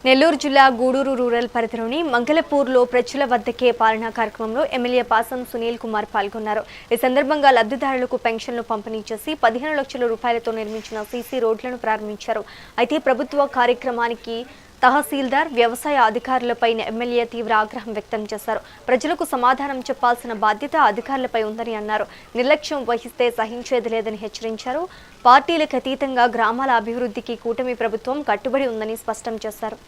నెల్లూరు జిల్లా గూడూరు రూరల్ పరిధిలోని మంగళపూర్లో ప్రజల వద్దకే పాలనా కార్యక్రమంలో ఎమ్మెల్యే పాసం సునీల్ కుమార్ పాల్గొన్నారు. ఈ సందర్భంగా లబ్ధిదారులకు పెన్షన్లు పంపిణీ చేసి 15 లక్షల రూపాయలతో నిర్మించిన సీసీ రోడ్లను ప్రారంభించారు. అయితే ప్రభుత్వ కార్యక్రమానికి తహసీల్దార్, వ్యవసాయ అధికారులపై ఎమ్మెల్యే తీవ్ర ఆగ్రహం వ్యక్తం చేశారు. ప్రజలకు సమాధానం చెప్పాల్సిన బాధ్యత అధికారులపై ఉందని అన్నారు. నిర్లక్ష్యం వహిస్తే సహించేది లేదని హెచ్చరించారు. పార్టీలకు అతీతంగా గ్రామాల అభివృద్ధికి కూటమి ప్రభుత్వం కట్టుబడి ఉందని స్పష్టం చేశారు.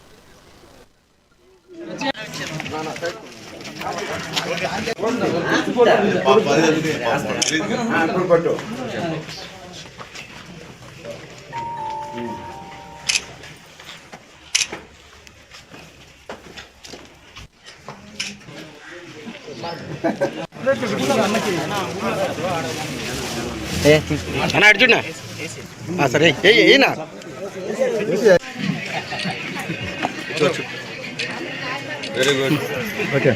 అర్జున్ సరే ఏనా వెరీ గుడ్ ఓకే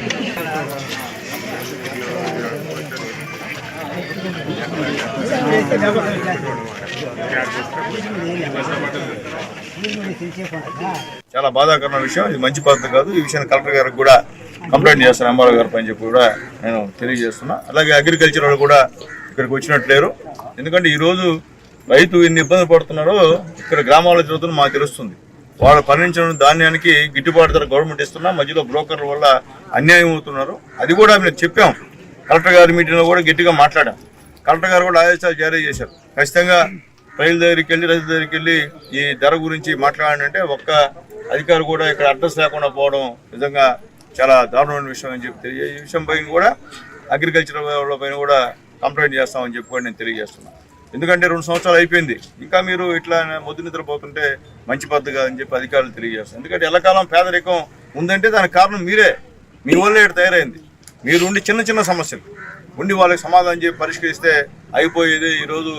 చాలా బాధాకరమైన విషయం. ఇది మంచి పద్ధతి కాదు. ఈ విషయాన్ని కలెక్టర్ గారికి కూడా కంప్లైంట్ చేస్తాను, ఎంఆర్ఓ గారి పని చెప్పి కూడా నేను తెలియజేస్తున్నా. అలాగే అగ్రికల్చర్ వాళ్ళు కూడా ఇక్కడికి వచ్చినట్లేరు. ఎందుకంటే ఈరోజు రైతు ఎన్ని ఇబ్బందులు పడుతున్నారో ఇక్కడ గ్రామాల్లో తిరుగుతున్న మాకు తెలుస్తుంది. వాళ్ళు పండించిన ధాన్యానికి గిట్టుబాటు ధర గవర్నమెంట్ ఇస్తున్నా, మధ్యలో బ్రోకర్ల వల్ల అన్యాయం అవుతున్నారు. అది కూడా మేము చెప్పాం. కలెక్టర్ గారి మీటింగ్లో కూడా గట్టిగా మాట్లాడాం. కలెక్టర్ గారు కూడా ఆదేశాలు జారీ చేశారు. ఖచ్చితంగా రైతుల దగ్గరికి వెళ్ళి ఈ ధర గురించి మాట్లాడాలంటే ఒక్క అధికారి కూడా ఇక్కడ అడ్రస్ లేకుండా పోవడం నిజంగా చాలా దారుణమైన విషయం అని చెప్పి ఈ విషయం పైన కూడా అగ్రికల్చర్ వాళ్ళ పైన కూడా కంప్లైంట్ చేస్తామని చెప్పి కూడా నేను తెలియజేస్తున్నాను. ఎందుకంటే 2 సంవత్సరాలు అయిపోయింది, ఇంకా మీరు ఇట్లా మొద్దు నిద్రపోతుంటే మంచి పద్ధతి కాదని చెప్పి అధికారులు తెలియజేస్తాను. ఎందుకంటే ఎల్లకాలం పేదరికం ఉందంటే దానికి కారణం మీరే, మీ వల్లే ఇక్కడ తయారైంది. మీరు ఉండి చిన్న సమస్యలు ఉండి వాళ్ళకి సమాధానం చెప్పి పరిష్కరిస్తే అయిపోయేది. ఈరోజు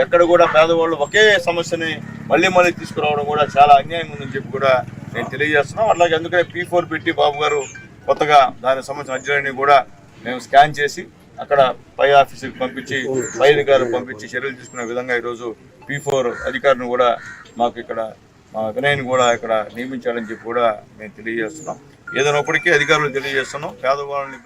ఎక్కడ కూడా పేదవాళ్ళు ఒకే సమస్యని మళ్ళీ తీసుకురావడం కూడా చాలా అన్యాయం ఉందని చెప్పి కూడా నేను తెలియజేస్తున్నాం. అలాగే అందుకనే P4 పెట్టి బాబు గారు కొత్తగా దానికి సంబంధించిన అర్జీలన్నీ కూడా మేము స్కాన్ చేసి అక్కడ పై ఆఫీసుకి పంపించి పై అధికారులు పంపించి చర్యలు తీసుకునే విధంగా ఈరోజు P4 అధికారిని కూడా మాకు ఇక్కడ మా వినయని కూడా ఇక్కడ నియమించాలని చెప్పి కూడా మేము తెలియజేస్తున్నాం. ఏదైనప్పటికీ అధికారులు తెలియజేస్తున్నాం పేదవాళ్ళని